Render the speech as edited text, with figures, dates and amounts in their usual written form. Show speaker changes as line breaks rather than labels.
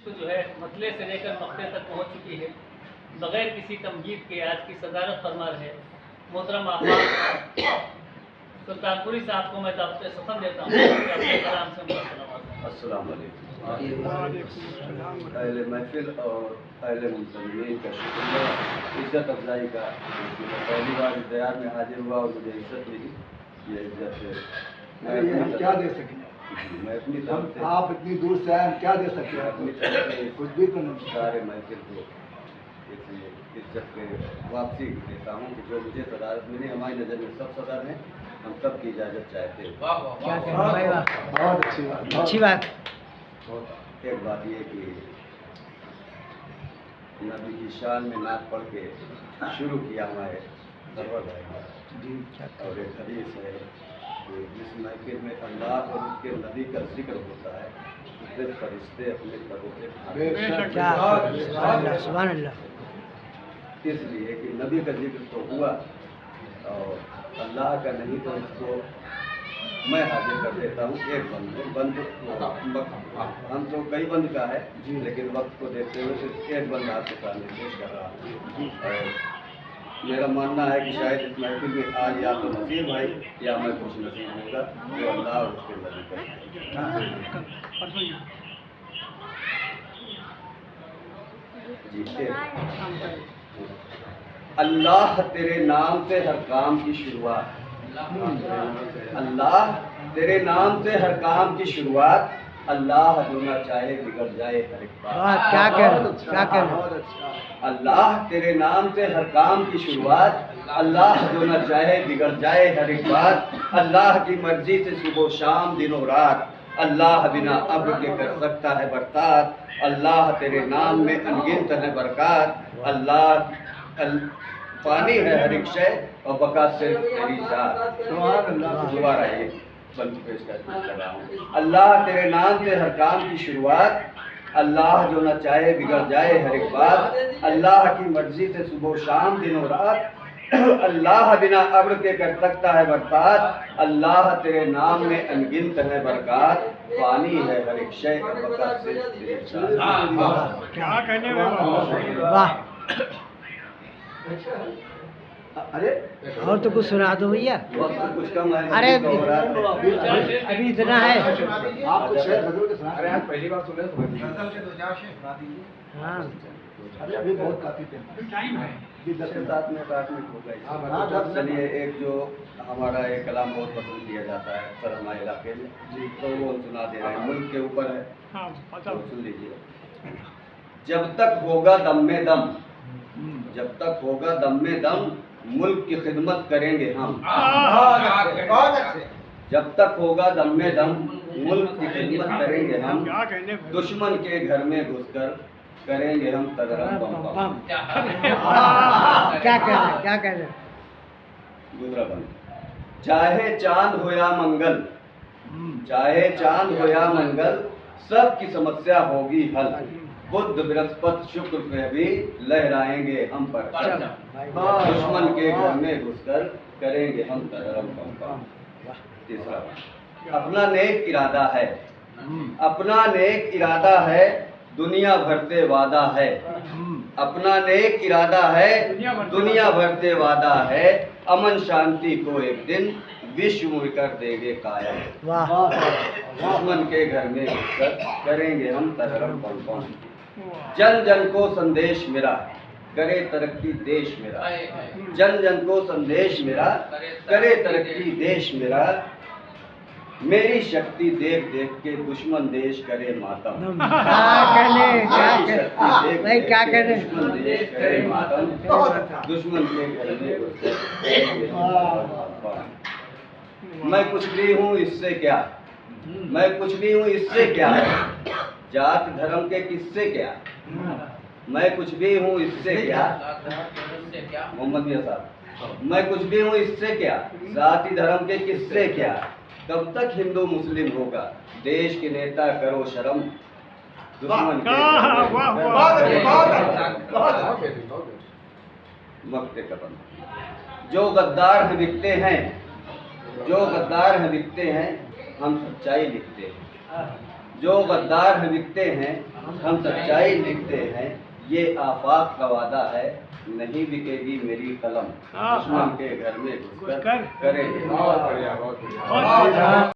तो जो है मतले से लेकर मक्ते तक पहुंच चुकी है। बगैर किसी तमहीद के आज की सदारत फरमा रहे मोहतरम आफाक सुल्तानपुरी साहब को मैं दावत सफर देता हूँ कि अपने कलाम से
अस्सलाम वालेकुम। अहले महफिल और अहले मुंतज़मीन का शुक्रिया, इज़्ज़त अफजाई का। पहली बार दयार में हाजिर हुआ और मुझे इज़्ज़त मिली। ये इज़्ज़त
हम क्या दे सकें?
मैं अपनी तरफ से,
आप इतनी दूर से आए, हम क्या दे सकते हैं?
अपनी तरफ से
कुछ भी तो नहीं।
सारे महफिल को इसलिए इज़्ज़त के वापसी देता हूँ कि जो मुझे सदारत मिली, हमारी नज़र में सब सदर हैं, हम सब की इजाज़त चाहते हैं।
क्या कहना भाई, वाह,
बहुत अच्छी बात,
अच्छी बात।
एक बात ये कि नबी की शान में नात पढ़ के शुरू किया हमारे सरवर भाई
जी।
और एक हदीस है कि जिस महफिल में अल्लाह और उसके नबी का जिक्र होता है उससे फरिश्ते अपने परों से खाते हैं।
बेशक।
क्या सुभान अल्लाह, सुभान अल्लाह।
इसलिए कि नबी का जिक्र तो हुआ और अल्लाह का नहीं, तो इसको मैं हाजिर कर देता हूँ। एक बंद हम तो कई बंद का है, लेकिन वक्त को देखते हुए सिर्फ एक बंद आपके सामने पेश कर रहा हूँ। और मेरा मानना है कि शायद इस महफिल में आज या तो नसीब भाई या मैं कुछ नसीब होगा जो अल्लाह और उसके नबी का। जी, अल्लाह तेरे नाम से हर काम की शुरुआत, अल्लाह तेरे नाम से हर काम की शुरुआत, अल्लाह जो ना चाहे बिगड़ जाए हर एक बात।
वाह, क्या कहना, क्या कहना।
बहुत अच्छा।
अल्लाह तेरे नाम से हर काम की शुरुआत, अल्लाह जो ना चाहे बिगड़ जाए हर एक बात, अल्लाह की मर्जी से सुबह शाम दिनों रात, अल्लाह बिना अब्र के कर सकता है बरसात, अल्लाह तेरे नाम में अनगिनत है बरकत, अल्लाह पानी है हर एक शय और बका सिर्फ तेरी जात।
सुभान अल्लाह।
दोबारा ये बंद पेश कर रहा हूँ। अल्लाह तेरे नाम से हर काम की शुरुआत, अल्लाह जो न चाहे बिगड़ जाए हर एक बात, अल्लाह की मर्जी से सुबह शाम दिनों रात, अल्लाह बिना अब्र के कर सकता है बरसात, अल्लाह तेरे नाम में अनगिनत है बरकत, पानी है हर एक शय और बका सिर्फ तेरी जात।
क्या
कहने
वाह।
अरे
और तो कुछ सुना दो भैया।
वक्त कुछ कम है।
अरे
तो हो रहा है।
अभी इतना है।
आप कुछ शेर बदल के सुना।
अरे आज पहली बार सुने तो
हाँ,
अरे अभी बहुत काफी टाइम है।
जी 10 से 7 मिनट 8 मिनट हो गए।
हाँ, 10
चलिए एक जो हमारा एक कलाम बहुत पसंद किया जाता है सर हमारे इलाके में, तो वो सुना दे रहे हैं, मुल्क के ऊपर है, तो सुन लीजिए। जब तक होगा दम में दम, जब तक होगा दम में दम, मुल्क की खिदमत करेंगे हम। जब तक होगा दम में दम, मुल्क की खिदमत करेंगे हम, दुश्मन के घर में घुसकर करेंगे हम तगरम बम बम।
क्या कहना, क्या कहना।
दूसरा बंद। चाहे चांद हो या मंगल, चाहे चांद हो या मंगल, सबकी समस्या होगी हल, बुध बृहस्पति शुक्र पे भी लहराएंगे हम पर चल, दुश्मन के घर में घुसकर करेंगे हम तगरम बम बम। तीसरा, अपना नेक इरादा है, अपना नेक इरादा है, दुनिया भर से वादा है, अपना नेक इरादा है, दुनिया भर से वादा है, अमन शांति को एक दिन विश्व में कर देंगे कायम,
वाह।
दुश्मन के घर में घुसकर करेंगे हम तगरम बम बम। जन जन को संदेश मेरा, करे तरक्की देश मेरा, जन जन को संदेश मेरा, करे तरक्की देश मेरा, मेरी शक्ति देख देख के दुश्मन देश करे मातम।
क्या कहने, क्या कहने भाई, क्या कहने।
दुश्मन देश करे मातम, दुश्मन के घर में घुसकर। मैं कुछ भी हूँ इससे क्या, मैं कुछ भी हूँ इससे क्या, जात धर्म के किससे क्या, मैं कुछ भी हूँ इससे क्या, मोहम्मद मियां साहब, मैं कुछ भी हूँ इससे क्या, जाति धर्म के किससे क्या, कब तक हिंदू मुस्लिम होगा, देश के नेता करो शर्म, दुश्मन के वक्त का बंद। जो गद्दार हैं बिकते हैं, जो गद्दार हैं बिकते हैं, हम सच्चाई लिखते हैं, जो गद्दार हैं बिकते हैं, हम सच्चाई लिखते हैं, ये आफाक का वादा है, नहीं बिकेगी मेरी कलम, दुश्मन के घर में घुसकर करे।
बहुत बढ़िया, बहुत बढ़िया।